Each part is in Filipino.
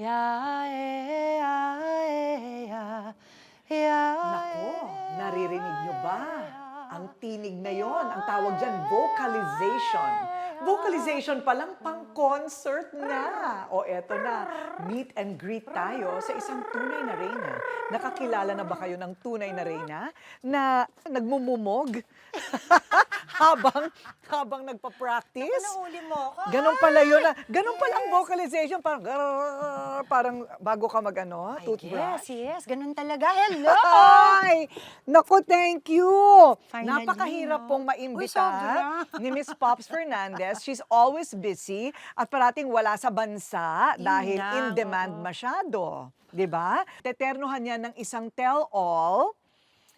Ya, ya, ya, Nako, naririnig nyo ba? Ang tinig na yon, ang tawag dyan, vocalization. Vocalization pa lang, pang-concert na. O eto na, meet and greet tayo sa isang tunay na reyna. Nakakilala na ba kayo ng tunay na reyna na nagmumumog habang nagpa-practice? Nauli mo ako. Ganun pala yun. Ganun pala ang vocalization. Parang bago ka toothbrush. Yes, ganun talaga. Hello! Ay! Naku, thank you! Finally, Napakahirap no? pong Uy, maimbita sobra. ni Miss Pops Fernandez. She's always busy at parating wala sa bansa dahil lang, in demand oo. masyado. 'Di ba? Teternohan niya ng isang tell-all.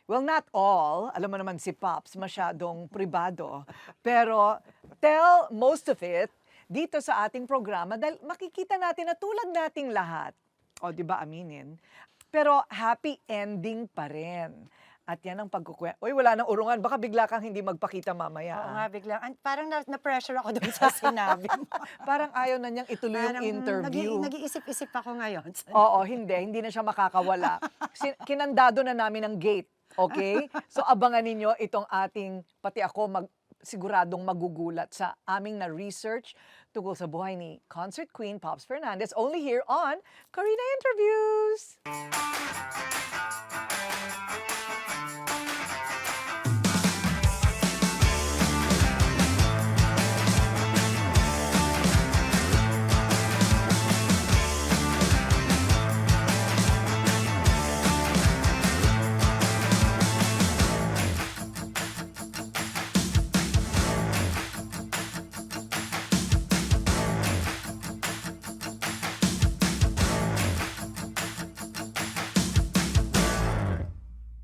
Well, not all. Alam mo naman si Pops, masyadong pribado. Pero tell most of it dito sa ating programa dahil makikita natin na tulad nating lahat. O, di ba, aminin? Pero happy ending pa rin. At yan ang pagkukwento. Uy, wala nang urungan. Baka bigla kang hindi magpakita mamaya. Oo nga, biglang. Parang na-pressure ako dun sa sinabi mo. Parang ayaw na niyang ituloy yung Parang interview. nag-iisip-isip ako ngayon. Oo, hindi na siya makakawala. Kinandado na namin ang gate. Okay? So abangan ninyo itong ating, pati ako, siguradong magugulat sa aming na-research tungkol sa buhay ni Concert Queen Pops Fernandez, only here on Karina Interviews.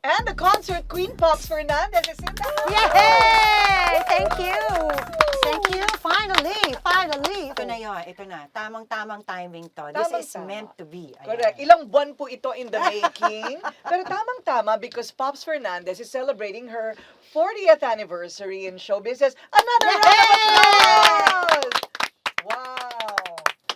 And the Concert Queen Pops Fernandez is in the house. Yay! Thank you! Thank you! Finally! Ito na yun, ito na. Tamang-tamang timing to. This is Tamang-tama. meant to be. Ayan. Correct. Ilang buwan po ito in the making. Pero tamang-tama because Pops Fernandez is celebrating her 40th anniversary in show business. Another round of applause! Wow!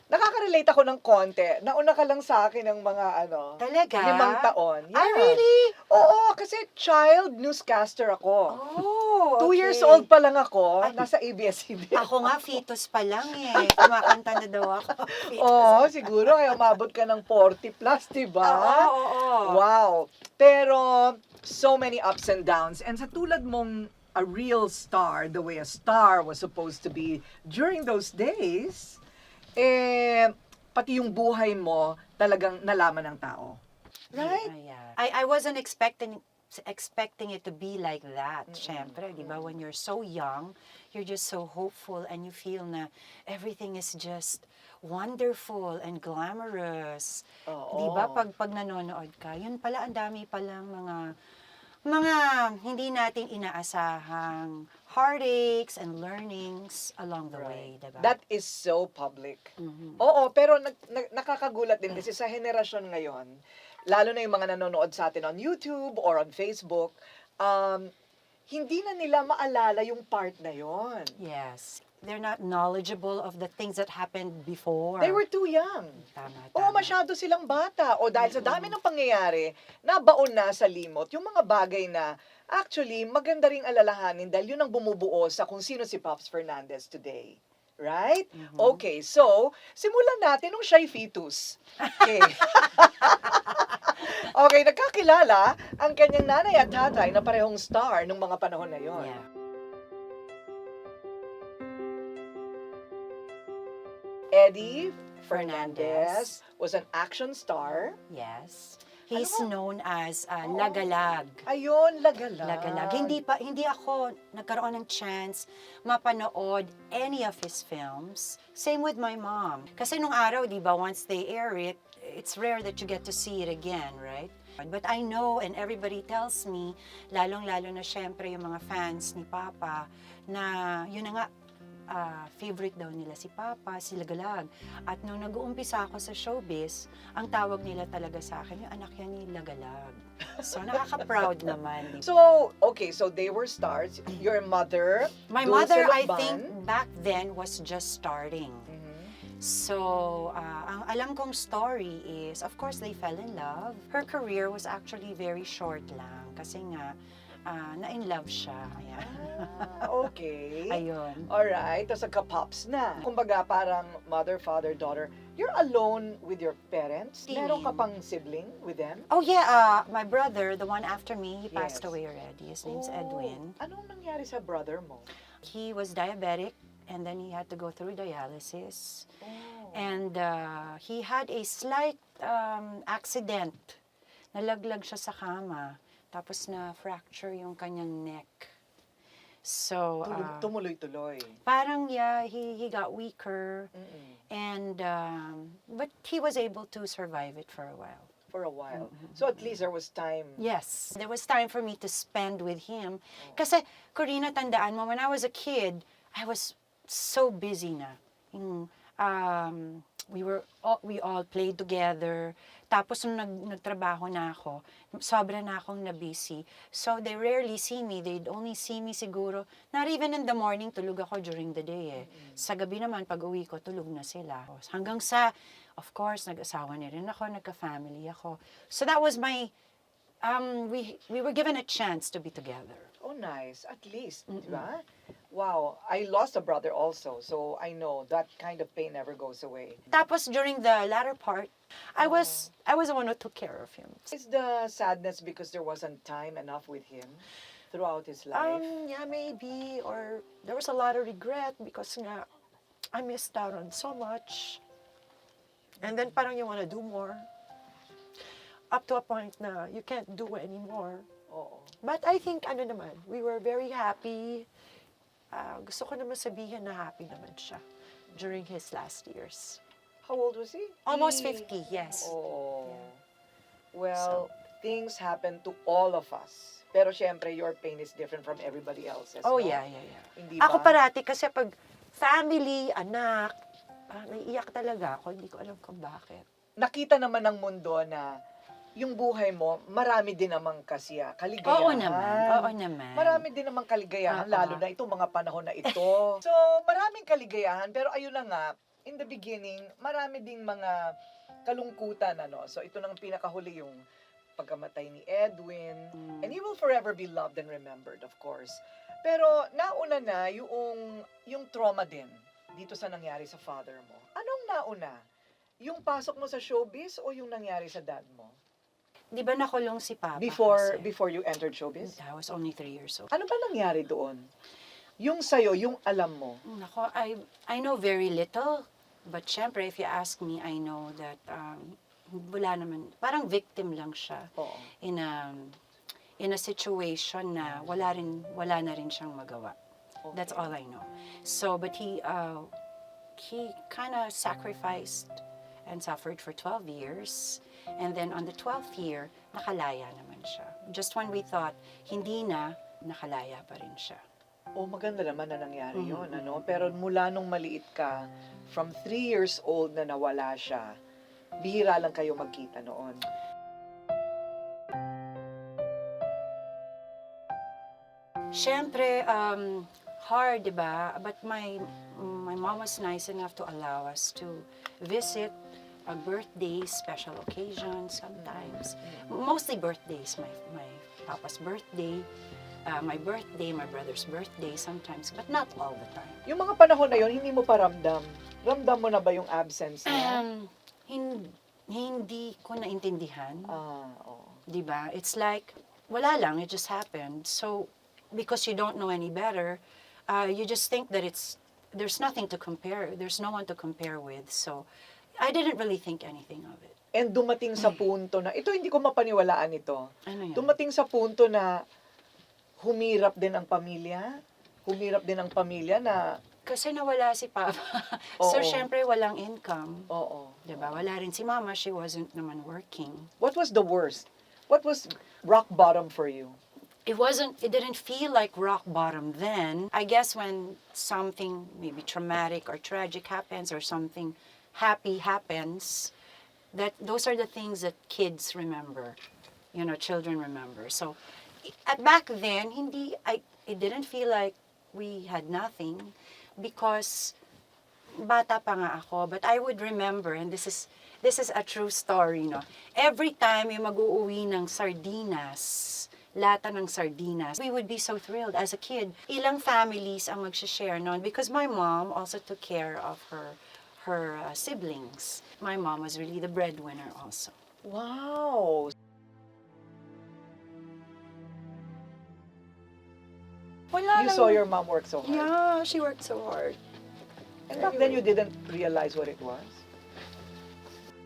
Nakaka-relate ako ng konti. Nauna ka lang sa akin ng mga Talaga? 5 taon. Ah, really? Oo, kasi child newscaster ako. Oh, 2 years old pa lang ako, nasa ABS-CBN. Ako nga, fetus pa lang eh. Kumakanta na daw ako. Oo, siguro kaya umabot ka ng 40 plus, diba? Oo. Wow. Pero, so many ups and downs. And sa tulad mong a real star, the way a star was supposed to be during those days, pati yung buhay mo talagang nalaman ng tao. Right? Yeah. I wasn't expecting it to be like that. Syempre, di ba? When you're so young, you're just so hopeful and you feel na everything is just wonderful and glamorous. Oo. Di ba? Pag nanonood ka, yun pala, ang dami palang mga hindi natin inaasahang heartaches and learnings along the way, diba? That is so public. Oo, pero nakakagulat din kasi sa henerasyon ngayon, lalo na yung mga nanonood sa atin on YouTube or on Facebook, hindi na nila maalala yung part na yon. Yes. They're not knowledgeable of the things that happened before. They were too young. Tama. Oo, masyado silang bata. O dahil sa dami ng pangyayari, nabaon na sa limot yung mga bagay na actually maganda ring alalahanin dahil yun ang bumubuo sa kung sino si Pops Fernandez today. Right? Okay, so, simulan natin nung siya'y fetus. Okay. Okay, nagkakilala ang kanyang nanay at tatay na parehong star nung mga panahon na yon. Yeah. Eddie Fernandez was an action star. Yes. He's Ano known as Lagalag. Ayun, lagalag. Lagalag. Hindi ako nagkaroon ng chance mapanood any of his films. Same with my mom. Kasi nung araw, di ba, once they air it, it's rare that you get to see it again, right? But I know, and everybody tells me, lalong-lalo na syempre yung mga fans ni Papa, na yun na nga, favorite daw nila si Papa, si Lagalag. At nung nag-uumpisa ako sa showbiz, ang tawag nila talaga sa akin, yung anak yan ni Lagalag. So, nakaka-proud naman. Di ba? So, okay, so they were stars. Your mother, My Dulce mother, I Lukban. think, back then was just starting. So, ang alam kong story is, of course, they fell in love. Her career was actually very short lang kasi nga, na-in love siya. Ayan. Okay. Ayun. Alright, tapos nagka-pops na. Kumbaga parang mother, father, daughter. You're alone with your parents? Tingin. Meron ka pang sibling with them? Oh yeah, my brother, the one after me, he passed Yes. away already. His name's Oh, Edwin. Anong nangyari sa brother mo? He was diabetic and then he had to go through dialysis. Oh. And he had a slight accident. Nalaglag siya sa kama. Tapos na-fracture yung kanyang neck. So, Tumuloy-tuloy. parang, yeah, he got weaker. Mm-mm. And, but he was able to survive it for a while. For a while. So at least there was time. Yes, there was time for me to spend with him. Kasi, Corina, tandaan mo, when I was a kid, I was so busy na. Yung, we all played together. Tapos nung nagtrabaho na ako, sobra na akong na-busy. So they rarely see me. They'd only see me siguro, not even in the morning, tulog ako during the day eh. Sa gabi naman, pag uwi ko, tulog na sila. Hanggang sa, of course, nag-asawa na rin ako, nagka-family ako. So that was my, we were given a chance to be together. Oh, nice. At least, di ba? Wow. I lost a brother also, so I know that kind of pain never goes away. Tapos during the latter part, I was the one who took care of him. Is the sadness because there wasn't time enough with him throughout his life? Yeah, maybe. Or there was a lot of regret because nga, I missed out on so much. And then parang you want to do more. Up to a point na you can't do anymore. Oo. But I think, ano naman, we were very happy. Gusto ko naman sabihin na happy naman siya during his last years. How old was he? Almost 50, yes. Oh. Well, things happen to all of us. Pero syempre, your pain is different from everybody else's. Oh, no? yeah. Hindi Ako ba? parati kasi pag family, anak, naiiyak talaga ako. Hindi ko alam kung bakit. Nakita naman ng mundo na yung buhay mo, marami din namang kaligayahan. Oo naman. Marami din namang kaligayahan, Oo. lalo na itong mga panahon na ito. So, maraming kaligayahan, pero ayun na nga, in the beginning, marami ding mga kalungkutan, ano. So, ito nang pinakahuli yung pagkamatay ni Edwin. And he will forever be loved and remembered, of course. Pero, nauna na yung trauma din dito sa nangyari sa father mo. Anong nauna? Yung pasok mo sa showbiz o yung nangyari sa dad mo? Di ba nakulong si Papa kasi? Before you entered showbiz? I was only 3 years old. Ano ba nangyari doon? Yung sa'yo, yung alam mo. Nako, I know very little. But syempre, if you ask me, I know that wala naman, parang victim lang siya Oo. in a situation na wala na rin siyang magawa. That's all I know. So, but he kind of sacrificed and suffered for 12 years. And then on the 12th year, nakalaya naman siya. Just when we thought, hindi na, nakalaya pa rin siya. Oh, maganda naman na nangyari yun, ano? Pero mula nung maliit ka, from 3 years old na nawala siya, bihira lang kayo magkita noon. Siyempre, hard, di ba? But my mom was nice enough to allow us to visit birthdays, special occasions sometimes. Mostly birthdays, my papa's birthday, my birthday, my brother's birthday sometimes, but not all the time. Yung mga panahon na yun, hindi mo pa ramdam. Ramdam mo na ba yung absence niya? Hindi ko naintindihan. Oo. Di ba? It's like, wala lang, it just happened. So, because you don't know any better, you just think that there's nothing to compare, there's no one to compare with. So, I didn't really think anything of it. And dumating sa punto na, ito hindi ko mapaniwalaan ito. Ano yan? Dumating sa punto na humirap din ang pamilya? Humirap din ang pamilya na, Kasi nawala si Papa. So, Oo. syempre, walang income. oo. Diba? Wala rin si Mama, she wasn't naman working. What was the worst? What was rock bottom for you? It didn't feel like rock bottom then. I guess when something maybe traumatic or tragic happens or something happy happens, those are the things that kids remember, children remember. So back then, it didn't feel like we had nothing because bata pa nga ako, but I would remember, and this is a true story, no? Every time yung mag-uuwi ng sardinas, lata ng sardinas, we would be so thrilled as a kid. Ilang families ang mag-share noon because my mom also took care of her siblings. My mom was really the breadwinner also. Wow! Wala You lang. saw your mom work so hard. Yeah, she worked so hard. And back then you didn't realize what it was?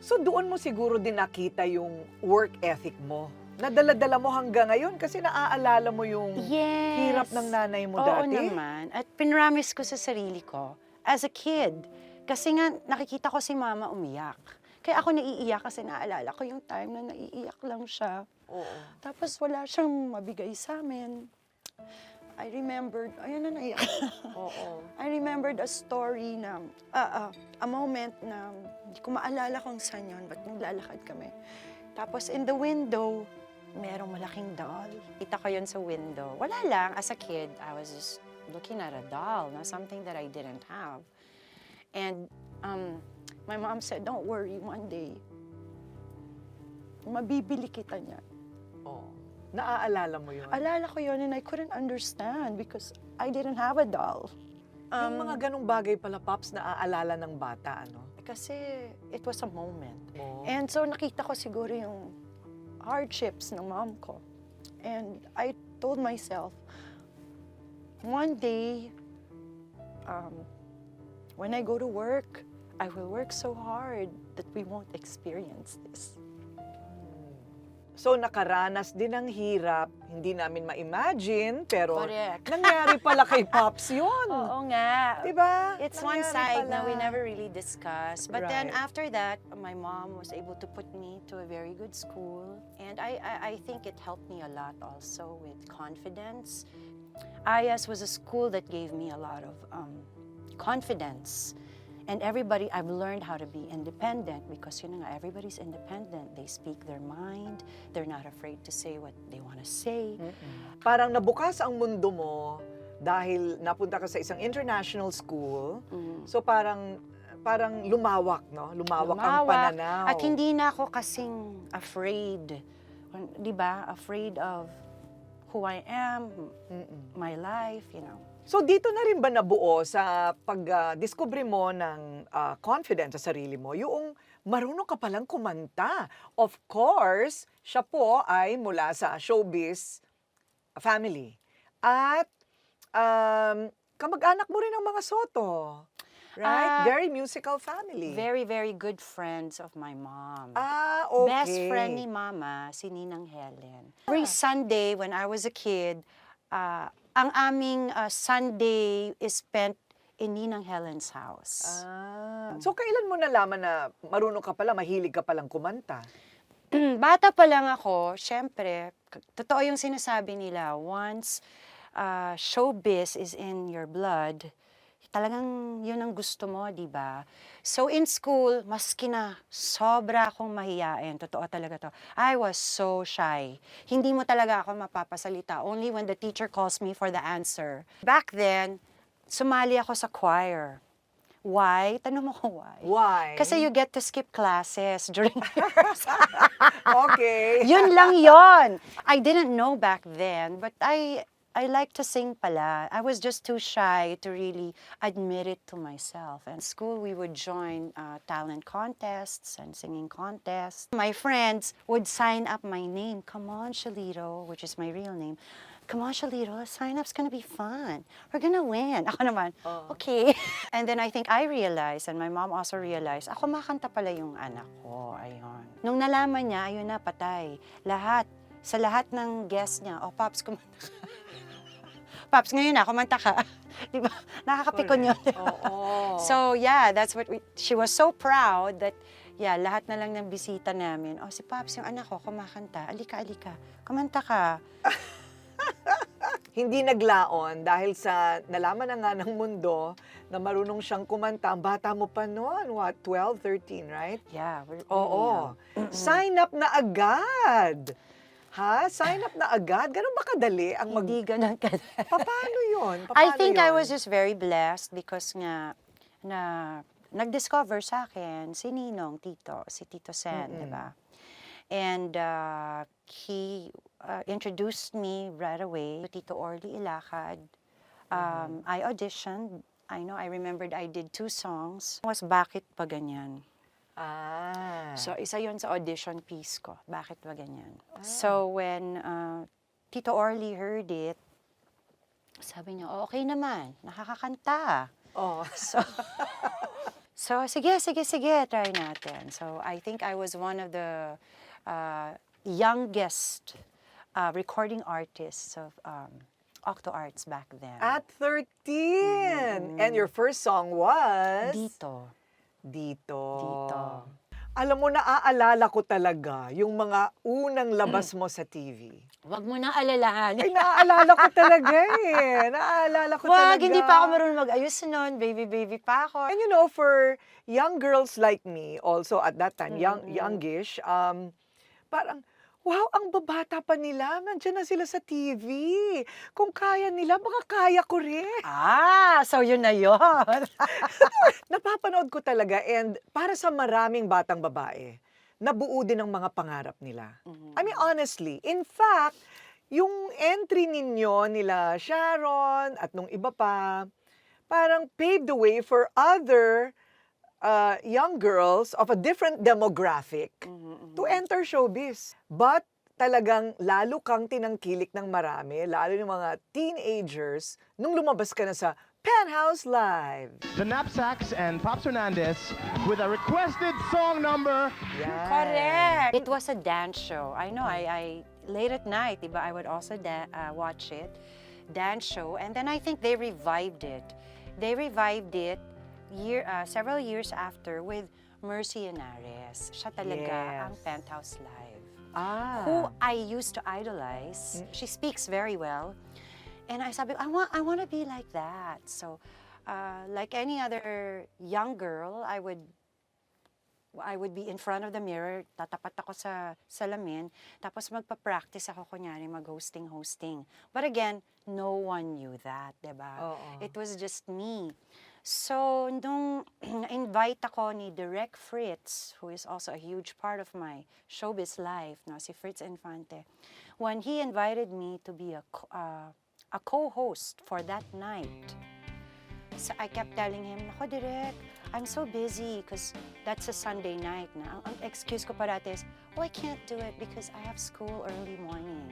So doon mo siguro din nakita yung work ethic mo. Nadala-dala mo hanggang ngayon kasi naaalala mo yung Yes. hirap ng nanay mo Oo dati. naman. At pinramis ko sa sarili ko, as a kid, kasi nga nakikita ko si mama umiyak. Kaya ako naiiyak kasi naalala ko yung time na naiiyak lang siya. Oo. Tapos wala siyang mabigay sa amin. I remembered, ayun na naiyak. Oo. I remembered a story na, a moment na hindi ko maalala kung saan yun, but naglalakad kami. Tapos in the window, merong malaking doll. Kita ko yun sa window. Wala lang, as a kid, I was just looking at a doll, no? Something that I didn't have. And my mom said, don't worry, one day, mabibili kita niya. Oo. Naaalala mo yun? Alala ko yun and I couldn't understand because I didn't have a doll. Yung mga ganong bagay pala, Pops, naaalala ng bata, ano? Kasi it was a moment. Oo. And so nakita ko siguro yung hardships ng mom ko. And I told myself, one day, when I go to work, I will work so hard that we won't experience this. So nakaranas din ng hirap, hindi namin ma-imagine, pero Correct. nangyari pala kay Pops yun. Oo nga. Diba? It's one Nangyari side pala. na we never really discussed. But then Right. after that, my mom was able to put me to a very good school. And I think it helped me a lot also with confidence. IAS was a school that gave me a lot of confidence. And everybody, I've learned how to be independent because you know, everybody's independent. They speak their mind. They're not afraid to say what they want to say. Parang nabukas ang mundo mo dahil napunta ka sa isang international school. So parang lumawak, no? Lumawak ang pananaw. At hindi na ako kasing afraid. Di ba? Afraid of who I am, my life, you know. So dito na rin ba nabuo sa pag-discovery mo ng confidence sa sarili mo, yung marunong ka palang kumanta? Of course, siya po ay mula sa showbiz family. At kamag-anak mo rin ang mga Soto. Right? Very musical family. Very, very good friends of my mom. Okay. Best friend ni Mama, si Ninang Helen. Every Sunday when I was a kid, ang aming Sunday is spent in Ninang Helen's house. So kailan mo nalaman na marunong ka pala, mahilig ka palang kumanta? Bata pa lang ako, syempre, totoo yung sinasabi nila, once showbiz is in your blood, talagang yun ang gusto mo, di ba? So in school, maski na sobra akong mahiyain, totoo talaga to, I was so shy. Hindi mo talaga ako mapapasalita, only when the teacher calls me for the answer. Back then, sumali ako sa choir. Why? Tanong mo ko why? Why? Kasi you get to skip classes during Okay. Yun lang yon. I didn't know back then, but I like to sing pala. I was just too shy to really admit it to myself. And school, we would join talent contests and singing contests. My friends would sign up my name. Come on, Shalito, which is my real name. Come on, Shalito, sign up's gonna be fun. We're gonna win. Ako naman, okay. And then I think I realized, and my mom also realized, ako makanta pala yung anak ko. Ayun. Nung nalaman niya, ayun na, patay. Sa lahat ng guests niya, Pops, kumanta ka. Pops, ngayon na, kumanta ka. Di ba? Nakakapikon yun. Oo. So, yeah, that's what she was so proud that, yeah, lahat na lang ng bisita namin, si Pops, yung anak ko, kumakanta. Alika, kumanta ka. Hindi naglaon dahil sa nalaman na nga ng mundo na marunong siyang kumanta. Ang bata mo pa noon, what, 12, 13, right? Yeah. Oo. Sign up na agad. Ha? Sign up na agad? Ganun ba kadali ang Hindi ganun ka. Paano yun? I think I was just very blessed because nga, na nag-discover sa akin si Ninong Tito, si Tito Sen, di ba? And he introduced me right away to Tito Orly Ilacad. I auditioned. I remembered I did 2 songs. Was Bakit Ba Ganyan? So, isa yun sa audition piece ko. Bakit ba ganyan? So, when Tito Orly heard it, sabi niya, okay naman, nakakakanta. Oh. So, sige, try natin. So, I think I was one of the youngest recording artists of Octo Arts back then. At 13! And your first song was? Dito. Dito. Dito. Alam mo, naaalala ko talaga yung mga unang labas mo sa TV. Wag mo na alalahanin. Ay, naaalala ko talaga eh. Naaalala ko talaga. Wag, hindi pa ako marunong mag-ayos nun. Baby pa ako. And you know, for young girls like me, also at that time, youngish, parang, wow, ang babata pa nila. Nandiyan na sila sa TV. Kung kaya nila, baka kaya ko rin. So yun na yun. Napapanood ko talaga and para sa maraming batang babae, nabuo din ang mga pangarap nila. I mean, honestly, in fact, yung entry ninyo nila Sharon at nung iba pa, parang paved the way for other young girls of a different demographic to enter showbiz. But talagang lalo kang tinangkilik ng marami, lalo yung mga teenagers, nung lumabas ka na sa Penthouse Live. The Knapsacks and Pops Hernandez with a requested song number. Yes. Correct. It was a dance show. I know, I late at night, diba, I would also watch it, dance show, and then I think they revived it. They revived it several years after with Mercy Henares. Siya talaga ang Penthouse Live. Who I used to idolize. She speaks very well. And I sabi, I want to be like that. So, like any other young girl, I would be in front of the mirror, tatapat ako sa salamin, tapos magpa-practice ako, kunyari, mag-hosting. But again, no one knew that, diba? It was just me. So, nung invite ako ni Direk Fritz, who is also a huge part of my showbiz life, no, si Fritz Infante, when he invited me to be a co-host for that night, so I kept telling him, "Nako, Direk, I'm so busy because that's a Sunday night na." Ang excuse ko parati is, "Oh, I can't do it because I have school early morning.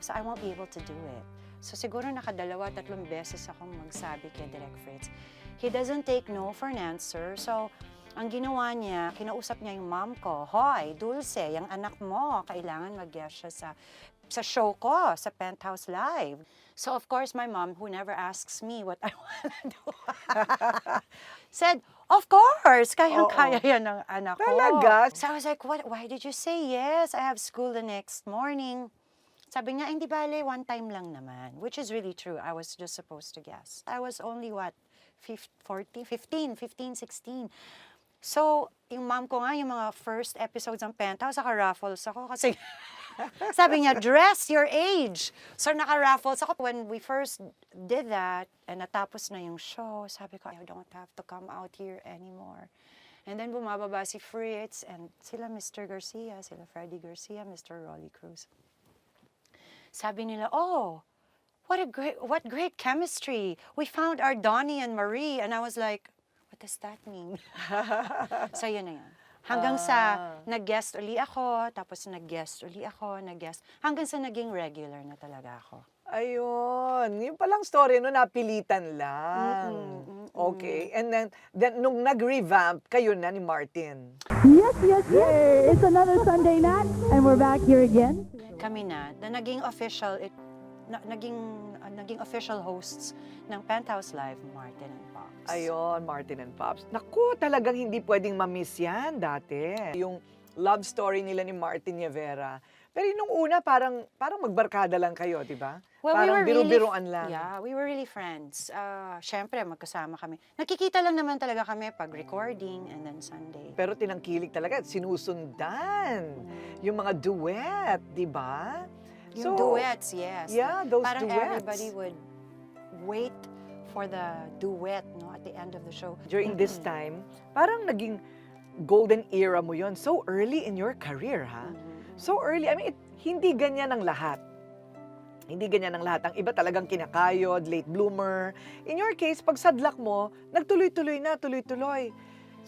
So I won't be able to do it." So siguro 2-3 beses akong magsabi kay Direk Fritz. He doesn't take no for an answer. So, ang ginawa niya, kinausap niya yung mom ko, "Hoy, Dulce, yung anak mo, kailangan mag-guest siya sa show ko, sa Penthouse Live." So, of course, my mom, who never asks me what I want to do, said, "Of course, kayang-kaya yan ng anak ko." Talaga? So, I was like, why did you say yes? I have school the next morning. Sabi niya, hindi bale, one time lang naman, which is really true. I was just supposed to guess. I was only, 15, 16. So, yung mom ko nga, yung mga first episodes ng Penthouse, naka-raffles ako kasi sabi niya, dress your age. So, naka-raffles ako. When we first did that, and natapos na yung show, sabi ko, I don't have to come out here anymore. And then bumababa si Fritz, and sila Mr. Garcia, sila Freddy Garcia, Mr. Rolly Cruz. Sabi nila, "Oh, what great chemistry. We found our Donnie and Marie." And I was like, what does that mean? So, yun na yun. Hanggang sa nag-guest uli ako, tapos nag-guest uli ako, hanggang sa naging regular na talaga ako. Ayun. Yung palang story, no, napilitan lang. Okay. And then nung nag-revamp, kayo na ni Martin. Yes. It's another Sunday night, and we're back here again. Kami na naging official, naging official hosts ng Penthouse Live, Martin and Pops. Ayun, Martin and Pops. Naku, talagang hindi pwedeng ma-miss yan dati. Yung love story nila ni Martin Nievera. Pero nung una, parang magbarkada lang kayo, di ba? Well, parang we were biru-biruan lang. Yeah, we were really friends. Siyempre, magkasama kami. Nakikita lang naman talaga kami pag recording and then Sunday. Pero tinangkilik talaga at sinusundan. Yung mga duet, di ba? Yung duets, yes. Yeah, those Parang duets. everybody would wait for the duet, no, at the end of the show. During this time, parang naging golden era mo yon. So early in your career, ha? So early. I mean, hindi ganyan ang lahat. Hindi ganyan ang lahat. Ang iba talagang kinakayod, late bloomer. In your case, pag sadlak mo, nagtuloy-tuloy na, tuloy-tuloy.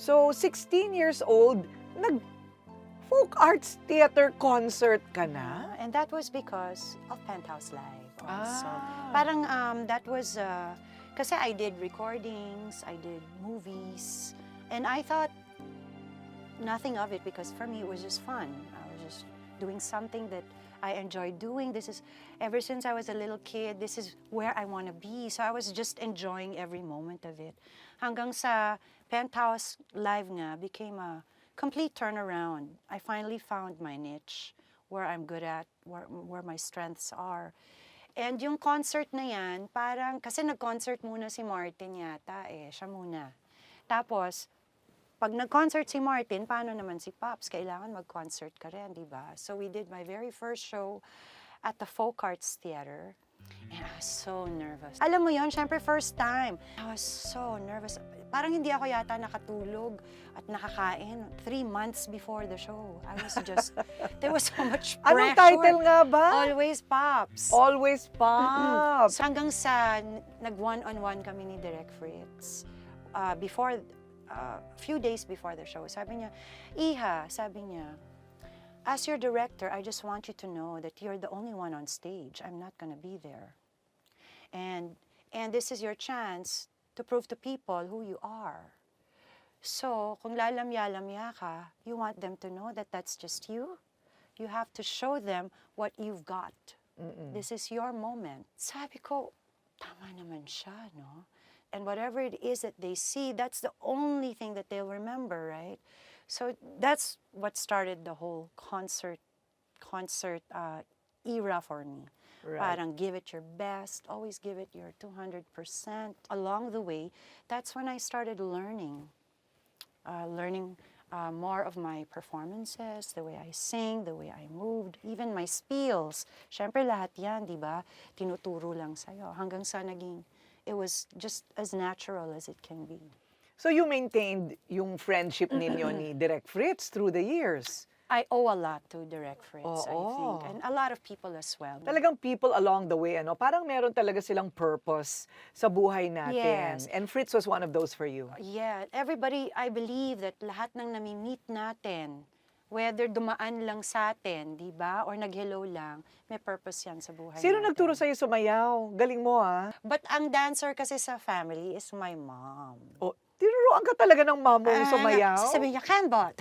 So, 16 years old, nag-folk arts theater concert ka na? And that was because of Penthouse Live also. Ah. Parang that was, kasi I did recordings, I did movies, and I thought nothing of it because for me it was just fun. I was just doing something that I enjoy doing. This is, ever since I was a little kid, this is where I want to be. So I was just enjoying every moment of it. Hanggang sa Penthouse Live nga became a complete turnaround. I finally found my niche, where I'm good at, where my strengths are. And yung concert na yan, parang, kasi nag-concert muna si Martin yata siya muna. Tapos, pag nag-concert si Martin, paano naman si Pops? Kailangan mag-concert ka rin, di ba? So we did my very first show at the Folk Arts Theater. And I was so nervous. Alam mo yon, syempre first time. I was so nervous. Parang hindi ako yata nakatulog at nakakain 3 months before the show. I was just, there was so much pressure. Anong title nga ba? Always Pops. Always Pops. So hanggang sa nag-one-on-one kami ni Direk Fritz, before, a few days before the show, sabi niya, Iha, sabi niya, as your director, I just want you to know that you're the only one on stage. I'm not gonna be there. And this is your chance to prove to people who you are. So, kung lalamya-lamya ka, you want them to know that that's just you. You have to show them what you've got. This is your moment. Sabi ko, tama naman siya, no? And whatever it is that they see, that's the only thing that they'll remember, right? So that's what started the whole concert era for me. Right. Parang give it your best, always give it your 200%. Along the way, that's when I started learning more of my performances, the way I sing, the way I moved, even my spiels. Siyempre lahat yan, di ba? Tinuturo lang sa'yo. Hanggang sa naging, it was just as natural as it can be. So you maintained yung friendship ninyo ni Direk Fritz through the years. I owe a lot to Direk Fritz, I Oo. think. And a lot of people as well. Talagang people along the way, ano, parang meron talaga silang purpose sa buhay natin. Yes. And Fritz was one of those for you. Yeah, everybody, I believe that lahat ng nami-meet natin, whether dumaan lang sa atin, di ba, or nag-hello lang, may purpose yan sa buhay Sino natin. nagturo sa'yo sumayaw? Galing mo, ah. But ang dancer kasi sa family is my mom. O, tinuruan ka talaga ng mamo yung sumayaw? Sabi niya, Canbot.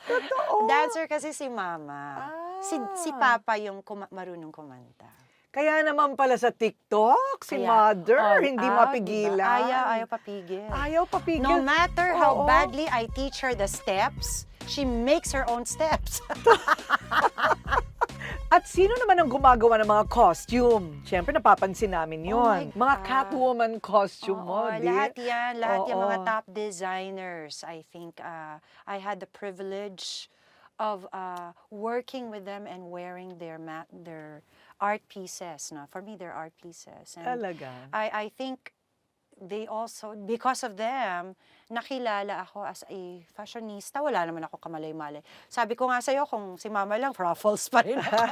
Totoo. Dancer kasi si mama. Si Papa yung marunong kumanta. Kaya naman pala sa TikTok, si Mother, hindi mapigilan. Diba? Ayaw papigil. Ayaw papigil. No matter how Oo. badly I teach her the steps, she makes her own steps. At sino naman ang gumagawa ng mga costume? Siyempre, napapansin namin yon. Oh my Mga God. Catwoman costume mo, Oo, di? lahat yan. Lahat yung mga Oo. top designers. I think I had the privilege of working with them and wearing their art pieces. No? For me, they're art pieces. And Talaga. I think they also, because of them, nakilala ako as a fashionista. Wala naman ako kamalay-malay. Sabi ko nga sa'yo, kung si mama lang, Ruffles pa rin ako.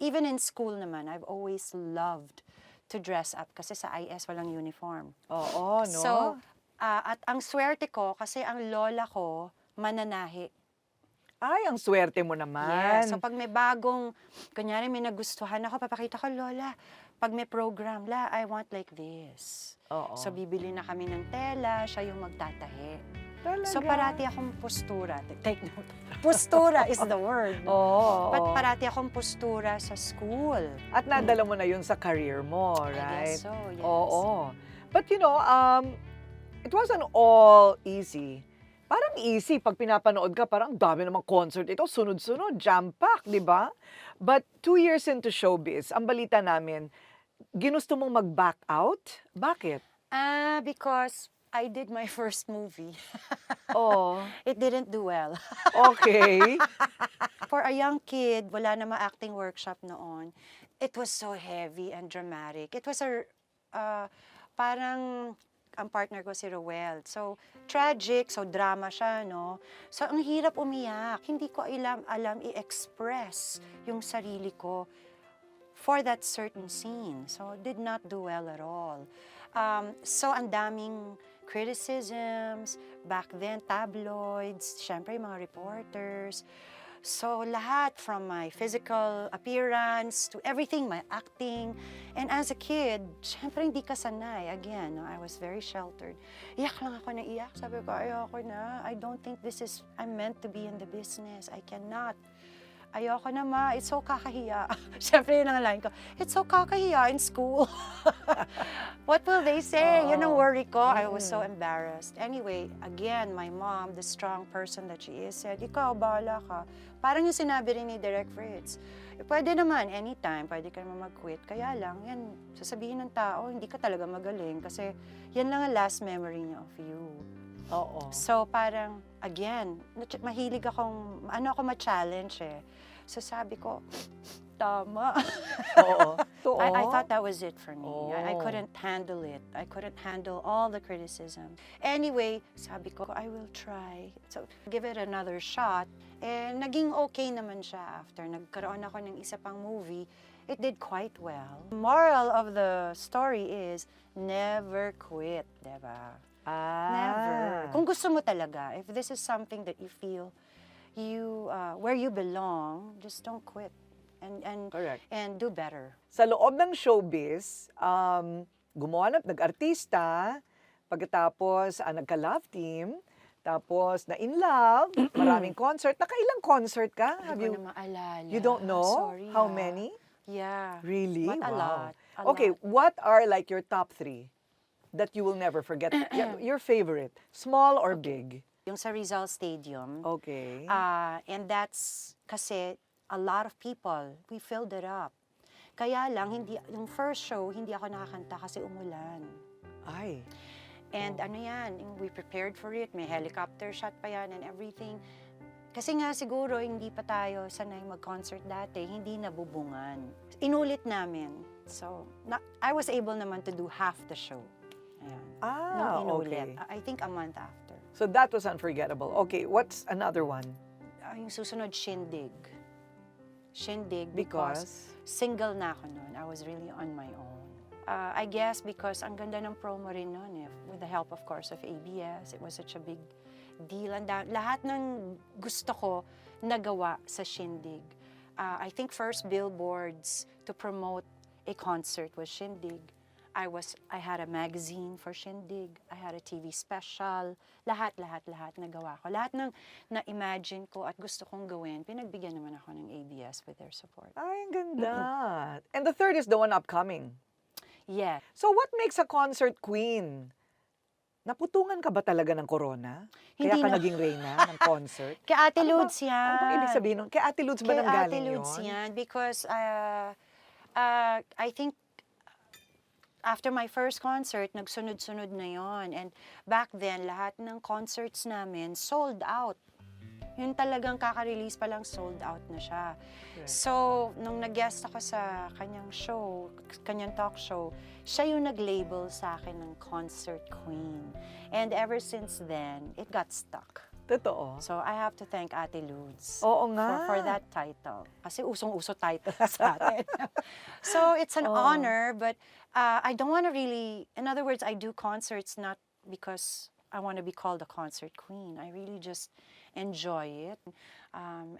Even in school naman, I've always loved to dress up kasi sa IS walang uniform. Oo, no? So, at ang swerte ko, kasi ang lola ko, mananahi. Ay, ang swerte mo naman. Yeah, so pag may bagong, kunyari may nagustuhan ako, papakita ko, Lola, pag may program, I want like this. Oo. So bibili na kami ng tela, siya yung magtatahi. Talaga? So parati akong postura. Take note. Postura is the word. Oo. But parati akong postura sa school. At nadala mo na yun sa career mo, right? guess so, yes. Oo. But you know, it wasn't all easy. Parang easy pag pinapanood ka, parang dami namang concert ito, sunod-sunod, jam-pack, di ba? But 2 years into showbiz, ang balita namin, ginusto mong mag-back out? Bakit? Because I did my first movie. Oh, It didn't do well. okay. For a young kid, wala namang acting workshop noon. It was so heavy and dramatic. It was parang ang partner ko si Roel. So, tragic, so drama siya, no? So, ang hirap umiyak. Hindi ko alam i-express yung sarili ko for that certain scene. So, did not do well at all. So, ang daming criticisms, back then, tabloids, syempre, mga reporters. So, lahat from my physical appearance to everything, my acting. And as a kid, syempre hindi ka sanay. Again, no, I was very sheltered. Iyak lang ako na iyak. Sabi ko, ayoko na. I don't think I'm meant to be in the business. I cannot. Ayoko na, ma. It's so kakahiya. Syempre yun ang line ko. It's so kakahiya in school. What will they say? Yun ang worry ko. I was so embarrassed. Anyway, again, my mom, the strong person that she is, said, ikaw, bahala ka. Parang yung sinabi rin ni Direk Fritz. Pwede naman, anytime, pwede ka naman mag-quit. Kaya lang, yan, sasabihin ng tao, hindi ka talaga magaling kasi yan lang ang last memory niya of you. Oo. So parang, again, mahilig akong, ako ma-challenge eh. So sabi ko, tama. Oo. I thought that was it for me. I Oh. couldn't handle it. I couldn't handle all the criticism. Anyway, sabi ko, I will try. So, give it another shot. And naging okay naman siya after. Nagkaroon ako ng isa pang movie. It did quite well. Moral of the story is, never quit, diba? Never. Kung gusto mo talaga, if this is something that you feel where you belong, just don't quit Correct. and do better. Sa loob ng showbiz, gumawa nag-artista, pagkatapos nagka-love team, tapos na in love, maraming concert. Nakailang concert ka? Hindi ko na maalala. You don't know Sorry, how ha. many? Yeah. Really? But a Wow. lot. A Okay, lot. what are like your top 3 that you will never forget? Your favorite, small or big? Yung sa Rizal Stadium. Okay. And that's kasi a lot of people, we filled it up. Kaya lang, yung first show, hindi ako nakakanta kasi umulan. Ay. And ano yan, we prepared for it, may helicopter shot pa yan and everything. Kasi nga siguro hindi pa tayo sanay mag-concert dati, hindi nabubungan. Inulit namin. So, I was able naman to do half the show. Ayan. Nung inulit. Okay. I think a month after. So that was unforgettable. Okay, what's another one? Yung susunod, Shindig. Shindig Because? single na ako noon. I was really on my own. I guess because ang ganda ng promo rin noon, with the help, of course, of ABS. It was such a big deal. Lahat ng gusto ko nagawa sa Shindig. I think first billboards to promote a concert was Shindig. I had a magazine for Shindig. I had a TV special. Lahat nagawa ko. Lahat ng na-imagine ko at gusto kong gawin, pinagbigyan naman ako ng ABS with their support. Ay, ang ganda. And the third is the one upcoming. Yeah. So what makes a concert queen? Naputungan ka ba talaga ng corona? Kaya Hindi ka na. naging reyna ng concert? Kay Ate Ano ba- Lods yan. Ano bang ibig sabihin nun? Kay Ate Lods ba Kay nang Ate galing Lods yun? yan. Because I think after my first concert, nagsunod-sunod na yon. And back then, lahat ng concerts namin sold out. Yun talagang kaka-release pa lang, sold out na siya. Right. So, nung nag-guest ako sa kanyang show, kanyang talk show, siya yung nag-label sa akin ng concert queen. And ever since then, it got stuck. Totoo. So, I have to thank Ate Lods. Oo nga. For that title. Kasi usong-uso title sa atin. So, it's an honor, but I don't want to really, in other words, I do concerts not because I want to be called a concert queen. I really just enjoy it.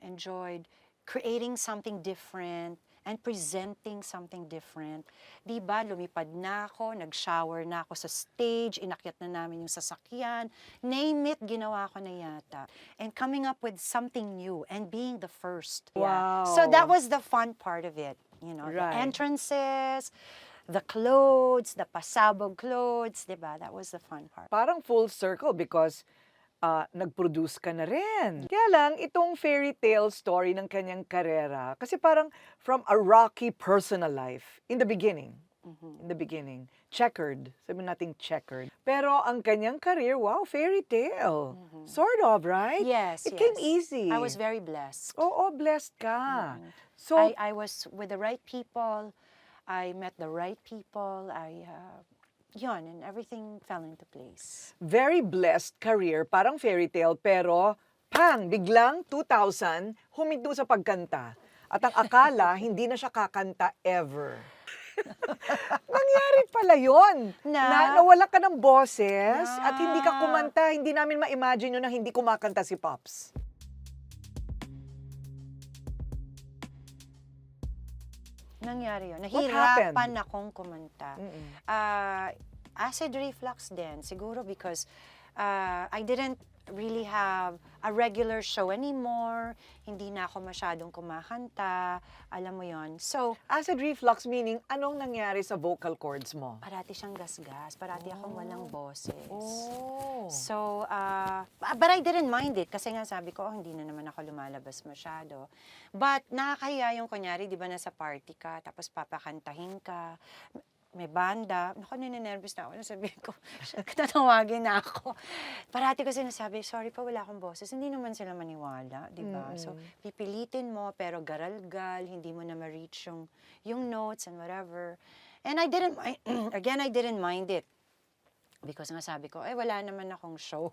Enjoyed creating something different and presenting something different. Diba, lumipad na ako, nag-shower na ako sa stage, inakyat na namin yung sasakyan, name it, ginawa ko na yata. And coming up with something new and being the first. Wow. So that was the fun part of it. You know, the Right. entrances, the clothes, the pasabog clothes, diba? That was the fun part. Parang full circle because nag-produce ka na rin. Kaya lang, itong fairy tale story ng kanyang karera, kasi parang from a rocky personal life in the beginning, in the beginning. Checkered. Sabi natin checkered. Pero ang kanyang career, wow, fairy tale. Sort of, right? Yes, It came yes. easy. I was very blessed. Oo, blessed ka. So, I was with the right people. I met the right people. Yun, and everything fell into place. very blessed career, parang fairy tale, pero pang, biglang 2000, huminto sa pagkanta. At ang akala, hindi na siya kakanta ever. Nangyari pala yun. Nawala ka ng boses at hindi ka kumanta. Hindi namin ma-imagine yun na hindi kumakanta si Pops. Nangyari yun. happened? Nahirapan akong kumanta. Acid reflux din, siguro because I didn't really have a regular show anymore. Hindi na ako masyadong kumakanta. Alam mo yon. So, Acid reflux meaning, anong nangyari sa vocal cords mo? parati siyang gasgas. Parati akong walang boses. Oh. So, but I didn't mind it kasi nga sabi ko, hindi na naman ako lumalabas masyado. But nakakahiya yung kunyari, di ba nasa party ka, tapos papakantahin ka, may banda. Naku, ninenervous na ako. Nasabihin ko, tatawagin na ako. Parati ko sinasabi, sorry pa, wala akong boses. Hindi naman sila maniwala, di ba? So, pipilitin mo, pero garalgal, hindi mo na ma-reach yung notes and whatever. And I didn't mind, again, I didn't mind it. Because nga sabi ko, wala naman akong show.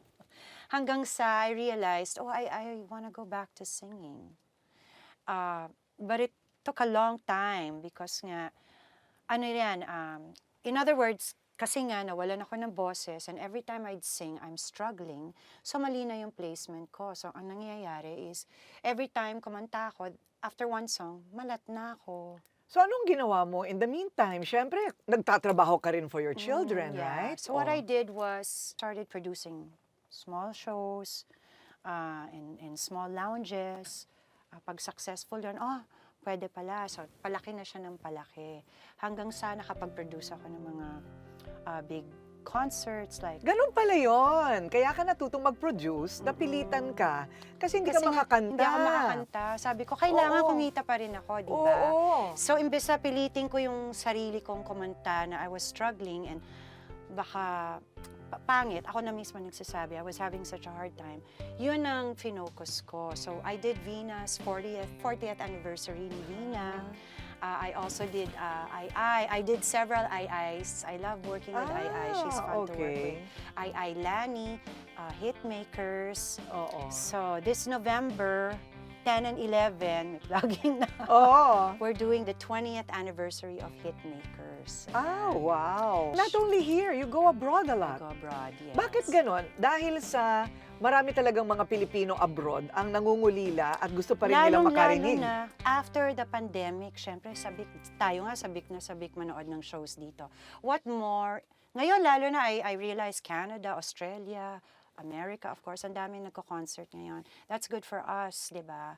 Hanggang sa I realized, I wanna go back to singing. But it took a long time because nga, ano yan, in other words, kasi nga nawalan ako ng boses and every time I'd sing, I'm struggling. So mali na yung placement ko. So ang nangyayari is, every time kumanta ako, after one song, malat na ako. So anong ginawa mo? In the meantime, syempre, nagtatrabaho ka rin for your children, Yeah. right? So what I did was, started producing small shows in small lounges. Pag successful yun, pwede pala. So, palaki na siya ng palaki. Hanggang sa nakapag-produce ako ng mga big concerts like... Ganun pala yon. Kaya ka natutong mag-produce, napilitan ka. Kasi hindi ka makakanta. Hindi ako makakanta. Sabi ko, kailangan kumita pa rin ako, di ba? Oo. So, imbes na pilitin ko yung sarili kong kumanta na I was struggling and baka pangit, ako na mismo nagsasabi, I was having such a hard time. Yun ang finocus ko. So, I did Vina's 40th anniversary ni Vina. I also did I did several IIs. I love working with II. She's fun to work with. II Lani, Hitmakers. Oo. So, this November, 10 and 11, may plugging na. Oo. We're doing the 20th anniversary of Hitmakers. Wow. Not only here, you go abroad a I lot. go abroad, yes. Bakit ganon? Dahil sa marami talagang mga Pilipino abroad ang nangungulila at gusto pa rin nilang makarinig. Lalong-lalo na after the pandemic, syempre tayo nga sabik na sabik manood ng shows dito. What more, ngayon lalo na I realize Canada, Australia, America, of course, ang dami nagko-concert ngayon. That's good for us, di ba?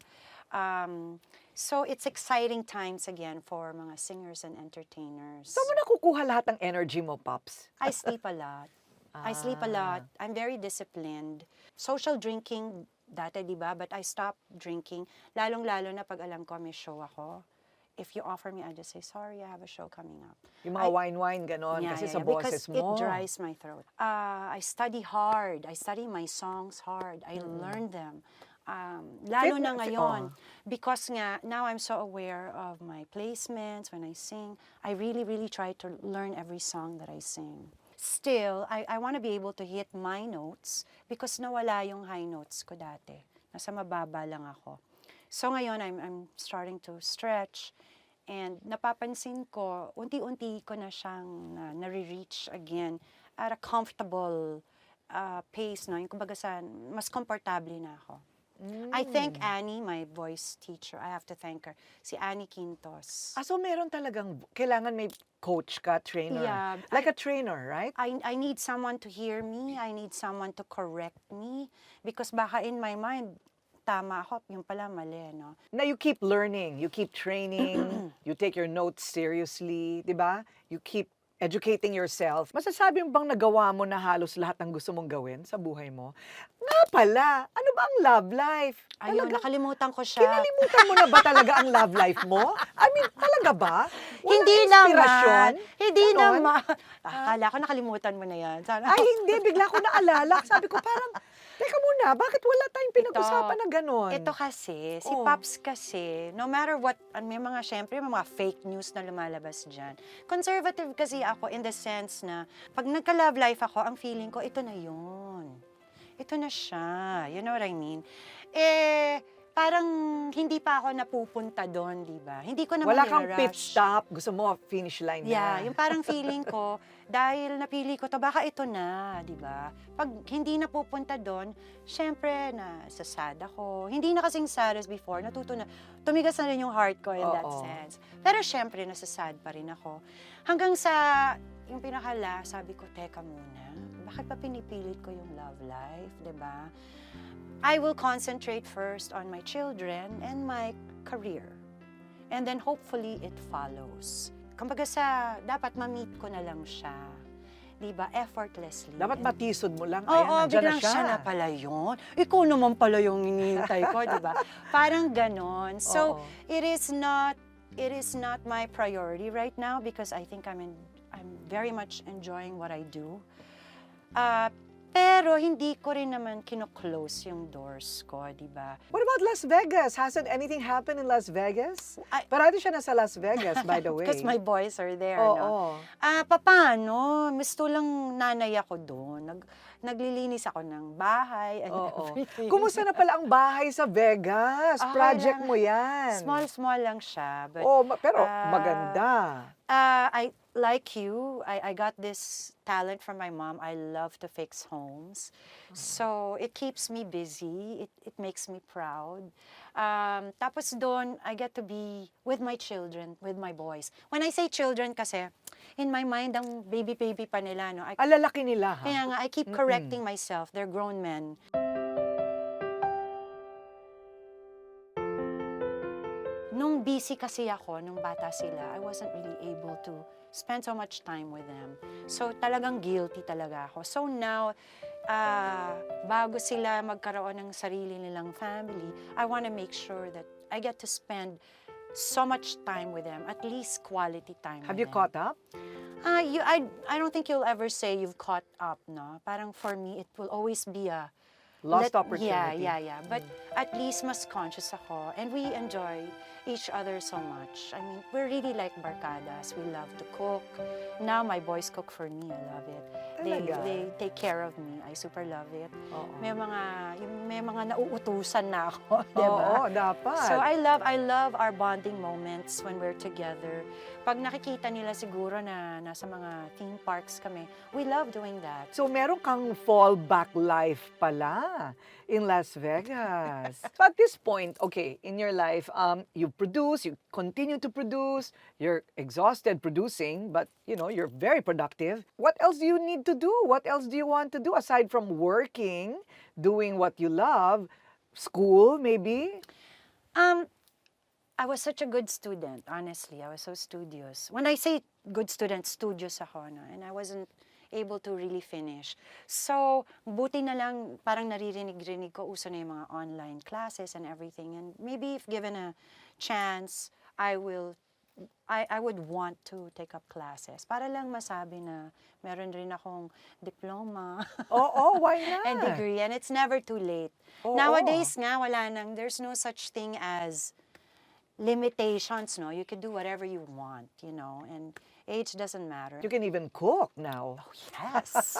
So it's exciting times again for mga singers and entertainers. Saan mo nakukuha lahat ng energy mo, Pops? I sleep a lot. I sleep a lot. I'm very disciplined. Social drinking dati, di ba? But I stopped drinking. Lalong-lalo na pag alam ko may show ako. If you offer me, I just say, sorry, I have a show coming up. Yung mga wine-wine, ganon, kasi sa boses because mo. it dries my throat. I study hard. I study my songs hard. I learn them. Lalo na ngayon. Because nga, now I'm so aware of my placements when I sing. I really, really try to learn every song that I sing. Still, I want to be able to hit my notes because nawala yung high notes ko dati. Nasa mababa lang ako. So ngayon, I'm starting to stretch and napapansin ko, unti-unti ko na siyang nare-reach again at a comfortable pace. No? Yung kumbaga mas komportable na ako. I thank Annie, my voice teacher. I have to thank her. Si Annie Quintos. So meron talagang, kailangan may coach ka, trainer. Yeah, Like a trainer, right? I need someone to hear me. I need someone to correct me. Because baka in my mind, tama ako, yung pala mali, no? Now you keep learning, you keep training, you take your notes seriously, di ba? You keep educating yourself. Masasabi mo bang nagawa mo na halos lahat ng gusto mong gawin sa buhay mo? Nga pala, ano ba ang love life? Ayun, Talagang nakalimutan ko siya. kinalimutan mo na ba talaga ang love life mo? I mean, talaga ba? Walang Hindi inspirasyon? naman. Hindi Ganon? naman. Akala ko nakalimutan mo na yan. Sana. Ay, hindi. Bigla ko naalala. Sabi ko parang, teka muna, bakit wala tayong pinag-usapan na gano'n? Ito kasi, si Oh. Pops kasi, no matter what, may mga, syempre, may mga fake news na lumalabas dyan. Conservative kasi ako in the sense na, pag nagka-love life ako, ang feeling ko, ito na yun. Ito na siya. You know what I mean? Parang hindi pa ako napupunta doon, di ba? Hindi ko naman Wala kang nirarush. pit stop. Gusto mo, finish line Yeah, na. yung parang feeling ko, dahil napili ko to, baka ito na, di ba? Pag hindi napupunta doon, syempre, nasasad ako. Hindi na kasing sad as before, tumigas na rin yung heart ko in that Oo. sense. Pero syempre, nasasad pa rin ako. Hanggang sa, yung pinakala, sabi ko, teka muna, bakit pa pinipilit ko yung love life, di ba? I will concentrate first on my children and my career. And then hopefully it follows. Kumbaga dapat ma-meet ko na lang siya. Di ba? Effortlessly. Dapat And- matisod mo lang. Oo, Ayan, nandyan biglang na siya. siya na pala yun. Ikaw naman pala yung hinihintay ko, di ba? Parang ganon. So, Oo. it is not my priority right now because I think I'm very much enjoying what I do. Pero hindi ko rin naman kino-close yung doors ko, di ba? What about Las Vegas? Hasn't anything happened in Las Vegas? Ay- Parati siya nasa Las Vegas, by the way. Because my boys are there, Oo. no? Paano? Gusto lang nanay ako doon. Naglilinis ako ng bahay and Oo. everything. Kumusta na pala ang bahay sa Vegas? Okay Project lang. mo yan. Small lang siya. But, Oh, pero ah, maganda. like you, I got this talent from my mom. I love to fix homes. So, it keeps me busy. It makes me proud. Tapos doon, I get to be with my children, with my boys. When I say children kasi, in my mind, ang baby pa nila, no? Alalaki nila, ha? Kaya nga, I keep correcting myself. They're grown men. Nung busy kasi ako, nung bata sila, I wasn't really able to spend so much time with them. So talagang guilty talaga ako. So now, bago sila magkaroon ng sarili nilang family, I want to make sure that I get to spend so much time with them, at least quality time Have with you them. caught up? I don't think you'll ever say you've caught up, no? Parang for me, it will always be a Lost opportunity. Yeah. But at least mas conscious ako. And we enjoy each other so much. I mean, we're really like barkadas. We love to cook. Now my boys cook for me. I love it. Talaga? They take care of me. I super love it. Oo. May mga nauutusan na ako, di ba? Oo, dapat. So I love our bonding moments when we're together. Pag nakikita nila siguro na nasa mga theme parks kami, we love doing that. So meron kang fallback life pala in Las Vegas. So at this point, okay, in your life, you produce, you continue to produce, you're exhausted producing, but you're very productive. What else do you need to do? What else do you want to do aside from working, doing what you love, school maybe? I was such a good student, honestly. I was so studious. When I say good student, studious ako, no? And I wasn't able to really finish. So, buti na lang, parang naririnig-rinig ko, uso na yung mga online classes and everything. And maybe if given a chance, I would want to take up classes para lang masabi na meron rin akong diploma. Oo, why not? And degree. And it's never too late. Oo. Nowadays nga, wala nang, there's no such thing as limitations, no? You can do whatever you want, and age doesn't matter. You can even cook now. Yes.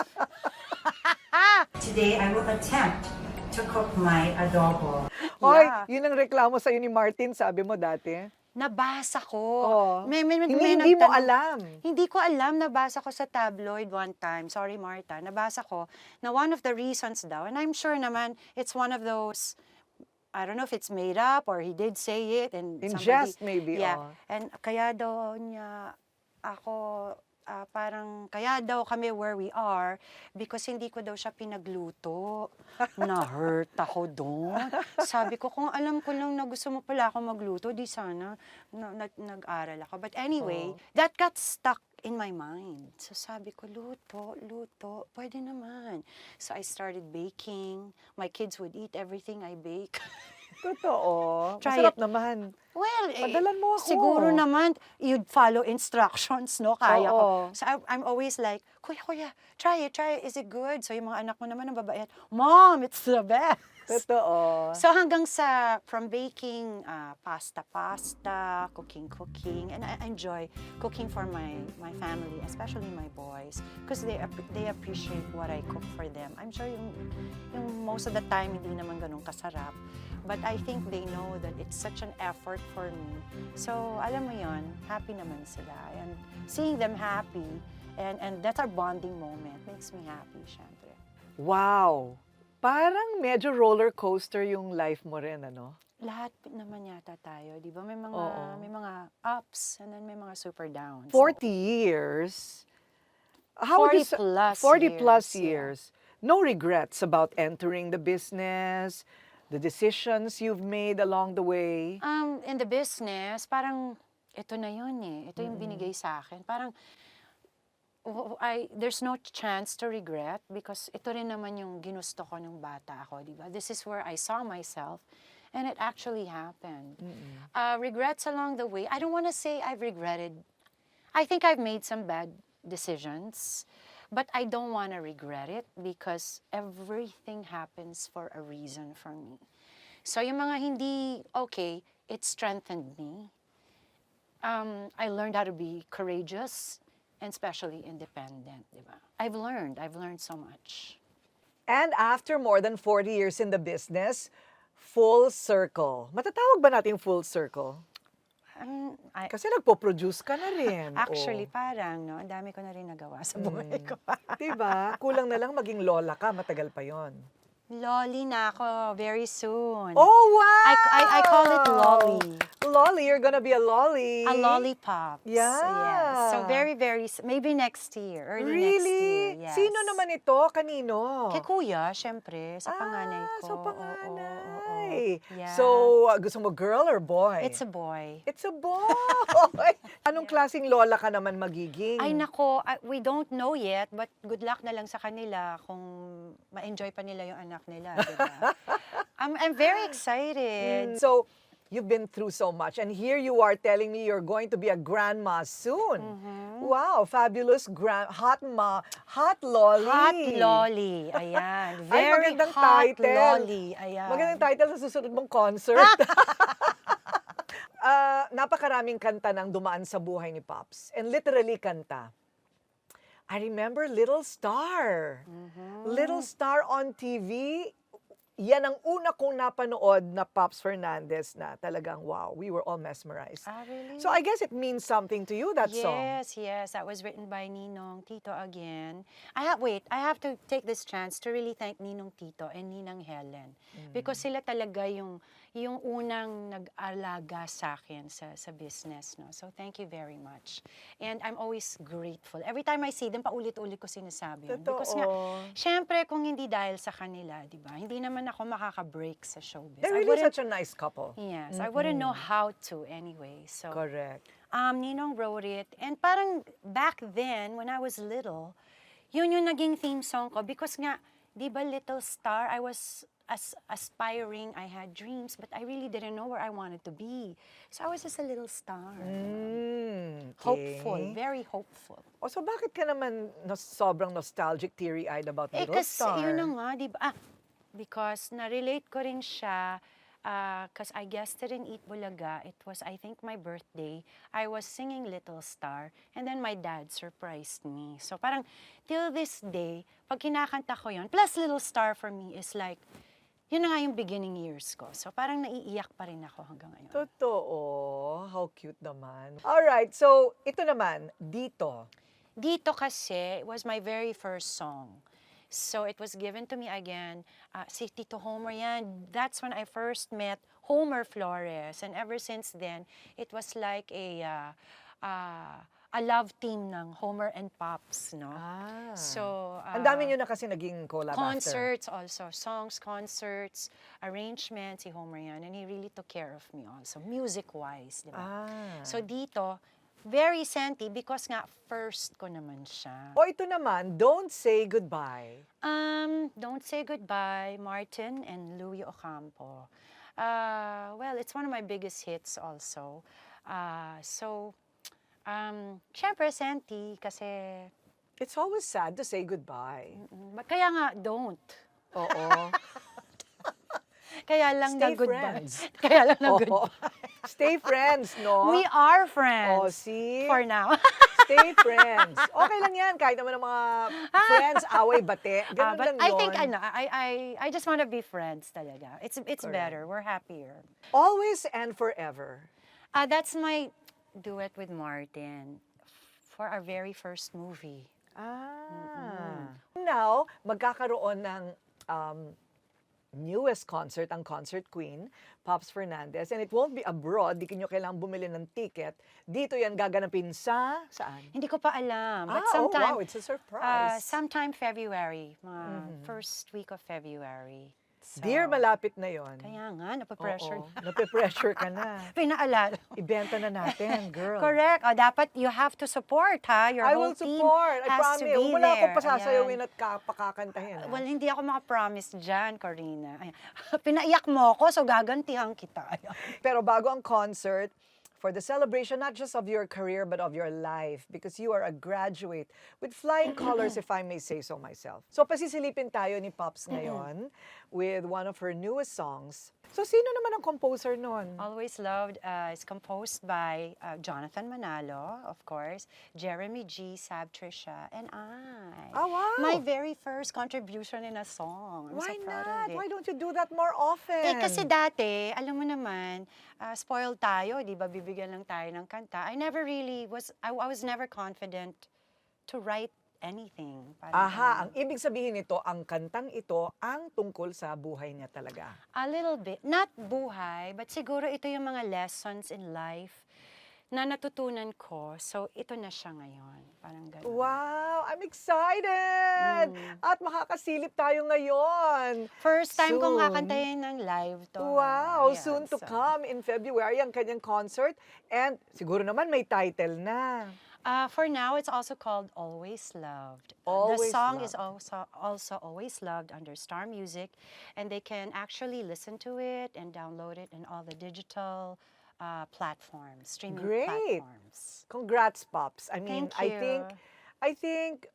Today, I will attempt to cook my adobo. Hoy, Yeah. yun ang reklamo sa'yo ni Martin, sabi mo dati. Nabasa ko. Oo. Hindi mo nagtanong- alam. Hindi ko alam, nabasa ko sa tabloid one time. Sorry, Marta. Nabasa ko na one of the reasons daw, and I'm sure naman it's one of those, I don't know if it's made up or he did say it. And In somebody, jest, maybe, Yeah. oh. And kaya daw niya ako parang kaya daw kami where we are because hindi ko daw siya pinagluto. Na-hurt ako doon. Sabi ko, kung alam ko lang na gusto mo pala ako magluto, di sana nag-aral ako. But anyway, that got stuck in my mind. So sabi ko, luto, pwede naman. So I started baking. My kids would eat everything I bake. Totoo. Try Masarap it. naman. Well, Padalan mo ako. siguro naman, you'd follow instructions, no? Kaya ko. Oo. So I'm always like, Kuya, try it. Is it good? So yung mga anak ko naman ang babae, Mom, it's the best. Totoo. So hanggang from baking, pasta, cooking, and I enjoy cooking for my family, especially my boys, because they appreciate what I cook for them. I'm sure yung most of the time hindi naman ganun kasarap, but I think they know that it's such an effort for me. So alam mo yon, happy naman sila, and seeing them happy, and that's our bonding moment makes me happy, syempre. Wow. Parang medyo roller coaster yung life mo rin, ano? Lahat naman yata tayo, di ba? Oo. May mga ups and then may mga super downs. 40 years. How would you 40 sa- plus 40 plus years, yeah. years. No regrets about entering the business, the decisions you've made along the way. In the business, parang ito na yun eh. Ito yung binigay sa akin. Parang there's no chance to regret because ito rin naman yung ginusto ko nung bata ako, di ba? This is where I saw myself and it actually happened. Regrets along the way, I don't want to say I've regretted. I think I've made some bad decisions, but I don't want to regret it because everything happens for a reason for me. So yung mga hindi okay, it strengthened me. I learned how to be courageous and especially independent, di ba? I've learned so much. And after more than 40 years in the business, full circle. Matatawag ba natin full circle? Kasi nagpo-produce ka na rin. Actually, parang, no, ang dami ko na rin nagawa sa buhay ko. Diba? Kulang na lang maging lola ka, matagal pa yon. Lolly na ako very soon. Oh, wow! I call it lolly. Lolly, you're gonna be a lolly. A lollipop. Yeah. Yes. So very, maybe next year, early next year. Really? Yes. Sino naman ito? Kanino? Kay kuya, syempre, sa panganay ko. Sa Oo, panganay. oo. Yeah. So, gusto mo girl or boy? It's a boy. It's a boy! Anong klaseng lola ka naman magiging? Ay nako, we don't know yet, but good luck na lang sa kanila kung ma-enjoy pa nila yung anak nila, di ba? I'm very excited. So, you've been through so much, and here you are telling me you're going to be a grandma soon. Wow, fabulous hot lolly. Hot lolly, ayan. Ay, Very magandang hot title. lolly, ayan. Magandang title sa susunod mong concert. Napakaraming kanta nang dumaan sa buhay ni Pops. And literally kanta. I remember Little Star. Little Star on TV. Yan ang una kong napanood na Pops Fernandez na talagang wow, we were all mesmerized. Ah, really? So I guess it means something to you, that song. Yes. That was written by Ninong Tito again. I have to take this chance to really thank Ninong Tito and Ninang Helen. Because sila talaga yung unang nag-alaga sa akin sa business. No? So thank you very much. And I'm always grateful. Every time I see them, paulit-ulit ko sinasabi yun. Totoo. Because nga, syempre kung hindi dahil sa kanila, di ba? Hindi naman ako makaka-break sa showbiz. They're really such a nice couple. Yes, I wouldn't know how to anyway. So, Correct. Ninong wrote it. And parang back then, when I was little, yun yung naging theme song ko. Because nga, di ba Little Star, I was aspiring, I had dreams, but I really didn't know where I wanted to be. So I was just a little star. Okay. Hopeful, very hopeful. O so bakit ka naman sobrang nostalgic, teary-eyed about Little Star? Kasi yun na nga, di ba? Because na-relate ko rin siya because I guessed it in Eat Bulaga. It was, I think, my birthday. I was singing Little Star, and then my dad surprised me. So parang, till this day, pag kinakanta ko yun, plus Little Star for me is like, yun na nga yung beginning years ko. So parang naiiyak pa rin ako hanggang ngayon. Totoo. How cute naman. Alright, so ito naman, Dito. Dito kasi, it was my very first song. So it was given to me again. Si Tito Homer yan. That's when I first met Homer Flores. And ever since then, it was like a a love team ng Homer and Pops, no? Ah. So, Ang dami nyo na kasi naging collab after. concerts also, songs, concerts, arrangements, si Homer yan. And he really took care of me also, music-wise, di ba? Ah. So dito, very senti because nga first ko naman siya. O ito naman, Don't Say Goodbye. Don't Say Goodbye, Martin and Louis Ocampo. Well, it's one of my biggest hits also. Syempre, senti kasi, It's always sad to say goodbye. kaya nga, don't. Oo. Kaya lang Stay na goodbye. friends. Kaya lang na Oo. goodbye. Stay friends, no? We are Oh, friends. see? For now. Stay friends. Okay lang yan, kahit naman ng mga friends, away, bate. Ganun But lang I yun. think, I just want to be friends talaga. It's better. We're happier. Always and forever. That's my duet with Martin for our very first movie. Now, magkakaroon ng newest concert, ang Concert Queen, Pops Fernandez. And it won't be abroad, di nyo kailangang bumili ng ticket. Dito yan gaganapin sa, saan? Hindi ko pa alam. But Oh, sometime, wow, it's a surprise. sometime February, first week of February. So, Dear, malapit na yon. Kaya nga, napapressure Oo, na. nape-pressure ka na. Pinaalala. Ibenta na natin, girl. Correct. O, dapat you have to support, ha? Your I whole will team support. I has to promise. be Wala there. akong pasasayawin Ayan. at pakakantahin. Well, hindi ako makapromise dyan, Corina. Ayan. Pinaiyak mo ako, so gagantihan kita. Ayan. Pero bago ang concert, for the celebration not just of your career but of your life because you are a graduate with flying colors if I may say so myself. So pasisilipin tayo ni Pops ngayon with one of her newest songs. So sino naman ang composer nun? Always Loved is composed by Jonathan Manalo, of course, Jeremy G, Sab Trisha, and I. Oh, wow. My very first contribution in a song. I'm Why so proud not? of it. Why don't you do that more often? Kasi dati, alam mo naman, spoiled tayo, di ba? Bibigyan lang tayo ng kanta. I was never confident to write anything. Parang Aha, ganun. ang ibig sabihin nito, ang kantang ito ang tungkol sa buhay niya talaga. A little bit. Not buhay, but siguro ito yung mga lessons in life na natutunan ko. So, ito na siya ngayon. Parang gano'n. Wow, I'm excited! At makakasilip tayo ngayon. First time kong Soon. kakantahin ng live to. Wow, Ayan, soon to so. come in February ang kanyang concert. And siguro naman may title na. For now, it's also called Always Loved. The Always song is Loved. also Always Loved under Star Music, and they can actually listen to it and download it in all the digital platforms, streaming Great. platforms. Congrats, Pops. I mean, Thank you. I think,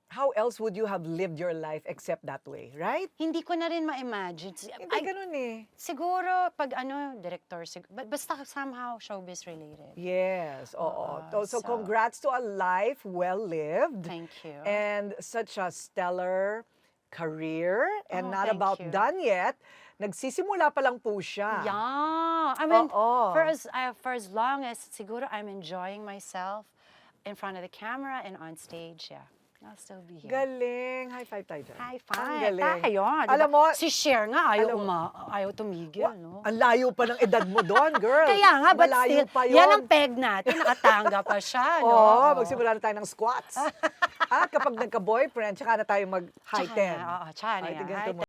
how else would you have lived your life except that way, right? Hindi ko na rin ma-imagine. Hindi ganun eh. Siguro, pag director, basta somehow showbiz related. Yes, oo. So, so- congrats to a life well-lived. Thank you. And such a stellar career. And Oh, not thank about you. done yet. Nagsisimula pa lang po siya. Yeah. I mean, Oo. for as long as siguro I'm enjoying myself in front of the camera and on stage, yeah. I'll still be here. Galing. High five tayo dyan. High Ang five. galing. Tayo, diba? Alam mo, si Cher nga, alam mo- ayaw tumigil, no? ang layo pa ng edad mo doon, girl. Kaya nga, but Malayo still, pa yun. yan ang peg natin, nakatanga pa siya, no? Oo, magsimula na tayo ng squats. At kapag nagka-boyfriend, tsaka na tayo mag-high Tsaka ten. na, oo, tsaka na Ay, yan. tignan High mo.